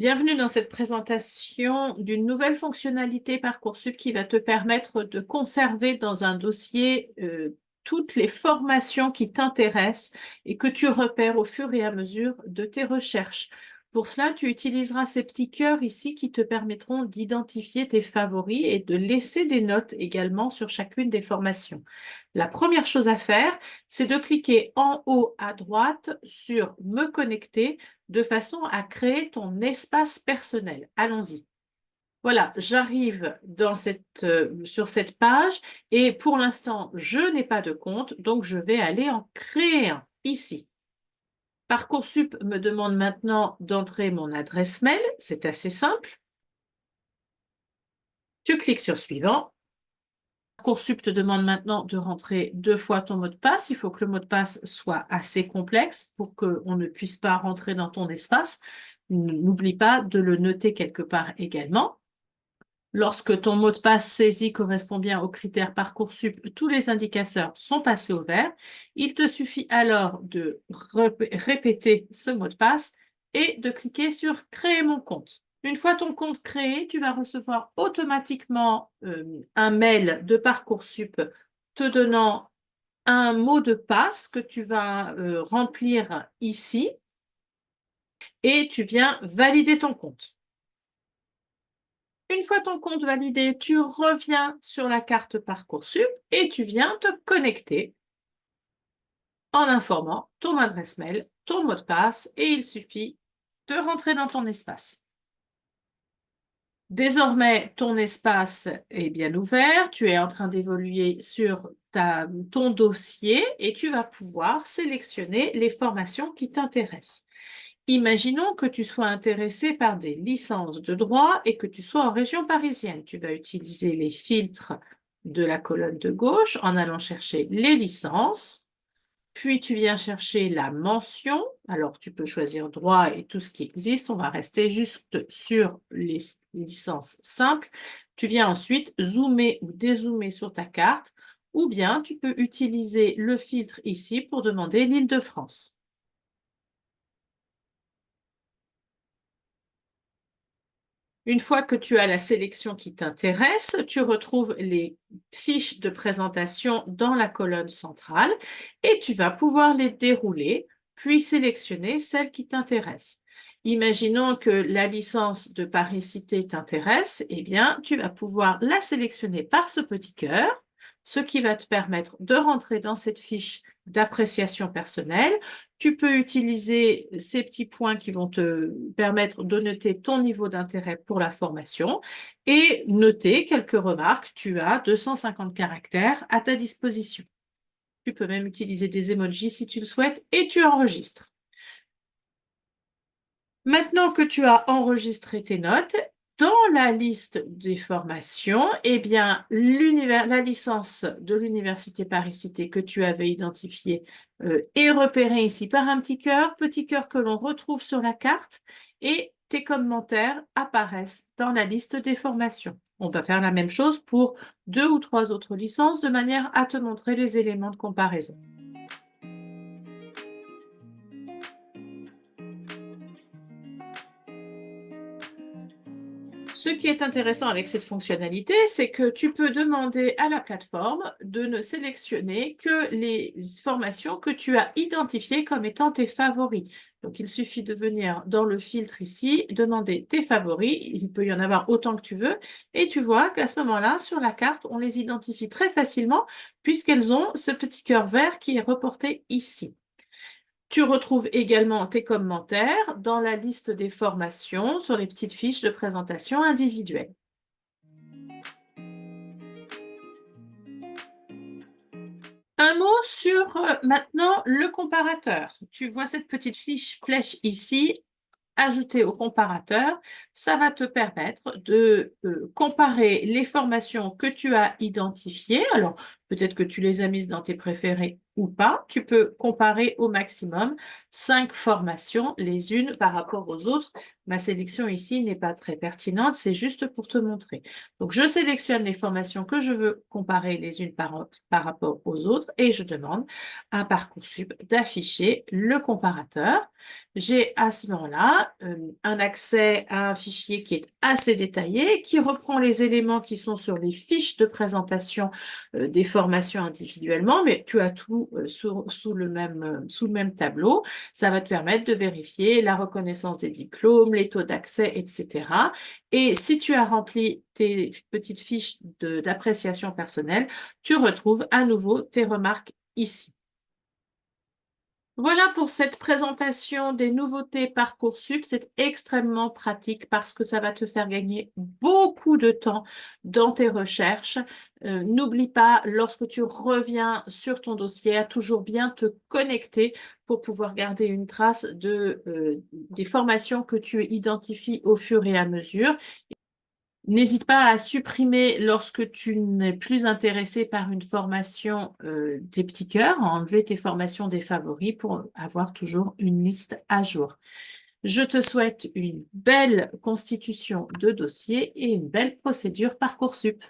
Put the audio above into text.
Bienvenue dans cette présentation d'une nouvelle fonctionnalité Parcoursup qui va te permettre de conserver dans un dossier toutes les formations qui t'intéressent et que tu repères au fur et à mesure de tes recherches. Pour cela, tu utiliseras ces petits cœurs ici qui te permettront d'identifier tes favoris et de laisser des notes également sur chacune des formations. La première chose à faire, c'est de cliquer en haut à droite sur « Me connecter » de façon à créer ton espace personnel. Allons-y. Voilà, j'arrive sur cette page et pour l'instant, je n'ai pas de compte, donc je vais aller en créer un ici. Parcoursup me demande maintenant d'entrer mon adresse mail, c'est assez simple. Tu cliques sur Suivant. Parcoursup te demande maintenant de rentrer 2 fois ton mot de passe. Il faut que le mot de passe soit assez complexe pour qu'on ne puisse pas rentrer dans ton espace. N'oublie pas de le noter quelque part également. Lorsque ton mot de passe saisi correspond bien aux critères Parcoursup, tous les indicateurs sont passés au vert. Il te suffit alors de répéter ce mot de passe et de cliquer sur « Créer mon compte ». Une fois ton compte créé, tu vas recevoir automatiquement un mail de Parcoursup te donnant un mot de passe que tu vas remplir ici et tu viens valider ton compte. Une fois ton compte validé, tu reviens sur la carte Parcoursup et tu viens te connecter en informant ton adresse mail, ton mot de passe et il suffit de rentrer dans ton espace. Désormais, ton espace est bien ouvert, tu es en train d'évoluer sur ton dossier et tu vas pouvoir sélectionner les formations qui t'intéressent. Imaginons que tu sois intéressé par des licences de droit et que tu sois en région parisienne. Tu vas utiliser les filtres de la colonne de gauche en allant chercher les licences, puis tu viens chercher la mention. Alors, tu peux choisir droit et tout ce qui existe. On va rester juste sur les licences simples. Tu viens ensuite zoomer ou dézoomer sur ta carte ou bien tu peux utiliser le filtre ici pour demander l'Île-de-France. Une fois que tu as la sélection qui t'intéresse, tu retrouves les fiches de présentation dans la colonne centrale et tu vas pouvoir les dérouler, puis sélectionner celle qui t'intéresse. Imaginons que la licence de Paris Cité t'intéresse, eh bien, tu vas pouvoir la sélectionner par ce petit cœur, ce qui va te permettre de rentrer dans cette fiche d'appréciation personnelle. Tu peux utiliser ces petits points qui vont te permettre de noter ton niveau d'intérêt pour la formation et noter quelques remarques. Tu as 250 caractères à ta disposition. Tu peux même utiliser des emojis si tu le souhaites et tu enregistres. Maintenant que tu as enregistré tes notes, dans la liste des formations, eh bien, la licence de l'Université Paris-Cité que tu avais identifiée est repérée ici par un petit cœur que l'on retrouve sur la carte et tes commentaires apparaissent dans la liste des formations. On va faire la même chose pour 2 ou 3 autres licences de manière à te montrer les éléments de comparaison. Ce qui est intéressant avec cette fonctionnalité, c'est que tu peux demander à la plateforme de ne sélectionner que les formations que tu as identifiées comme étant tes favoris. Donc, il suffit de venir dans le filtre ici, demander tes favoris, il peut y en avoir autant que tu veux, et tu vois qu'à ce moment-là, sur la carte, on les identifie très facilement puisqu'elles ont ce petit cœur vert qui est reporté ici. Tu retrouves également tes commentaires dans la liste des formations sur les petites fiches de présentation individuelle. Un mot sur maintenant le comparateur. Tu vois cette petite flèche ici, ajouter au comparateur. Ça va te permettre de comparer les formations que tu as identifiées. Alors, Peut-être que tu les as mises dans tes préférés ou pas. Tu peux comparer au maximum 5 formations les unes par rapport aux autres. Ma sélection ici n'est pas très pertinente, c'est juste pour te montrer. Donc, je sélectionne les formations que je veux comparer les unes par rapport aux autres et je demande à Parcoursup d'afficher le comparateur. J'ai à ce moment-là un accès à un fichier qui est assez détaillé, qui reprend les éléments qui sont sur les fiches de présentation des formations individuellement, mais tu as tout sous le même tableau. Ça va te permettre de vérifier la reconnaissance des diplômes, les taux d'accès, etc. Et si tu as rempli tes petites fiches d'appréciation personnelle, tu retrouves à nouveau tes remarques ici. Voilà pour cette présentation des nouveautés Parcoursup. C'est extrêmement pratique parce que ça va te faire gagner beaucoup de temps dans tes recherches. N'oublie pas, lorsque tu reviens sur ton dossier, à toujours bien te connecter pour pouvoir garder une trace des formations que tu identifies au fur et à mesure. N'hésite pas à supprimer lorsque tu n'es plus intéressé par une formation tes petits cœurs, à enlever tes formations des favoris pour avoir toujours une liste à jour. Je te souhaite une belle constitution de dossier et une belle procédure Parcoursup.